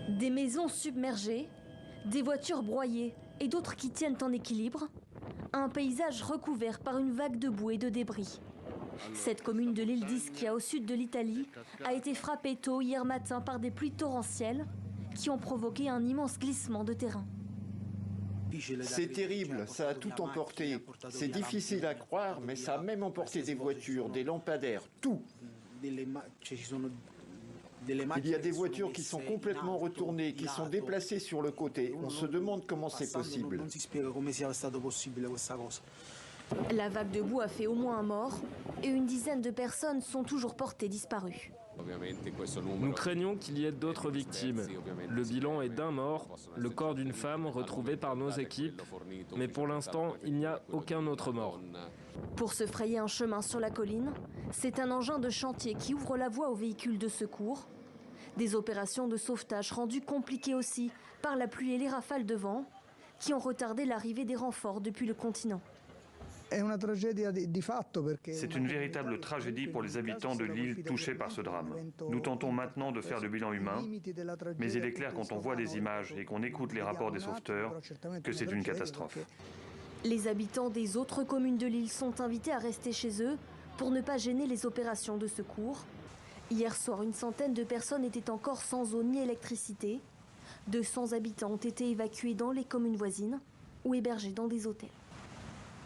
Des maisons submergées, des voitures broyées et d'autres qui tiennent en équilibre. Un paysage recouvert par une vague de boue et de débris. Cette commune de l'île d'Ischia, au sud de l'Italie, a été frappée tôt hier matin par des pluies torrentielles qui ont provoqué un immense glissement de terrain. C'est terrible, ça a tout emporté. C'est difficile à croire, mais ça a même emporté des voitures, des lampadaires, tout. Il y a des voitures qui sont complètement retournées, qui sont déplacées sur le côté. On se demande comment c'est possible. La vague de boue a fait au moins un mort et une dizaine de personnes sont toujours portées disparues. Nous craignons qu'il y ait d'autres victimes. Le bilan est d'un mort, le corps d'une femme retrouvé par nos équipes, mais pour l'instant, il n'y a aucun autre mort. Pour se frayer un chemin sur la colline, c'est un engin de chantier qui ouvre la voie aux véhicules de secours. Des opérations de sauvetage rendues compliquées aussi par la pluie et les rafales de vent qui ont retardé l'arrivée des renforts depuis le continent. C'est une véritable tragédie pour les habitants de l'île touchés par ce drame. Nous tentons maintenant de faire le bilan humain, mais il est clair quand on voit des images et qu'on écoute les rapports des sauveteurs que c'est une catastrophe. Les habitants des autres communes de l'île sont invités à rester chez eux pour ne pas gêner les opérations de secours. Hier soir, une centaine de personnes étaient encore sans eau ni électricité. 200 habitants ont été évacués dans les communes voisines ou hébergés dans des hôtels.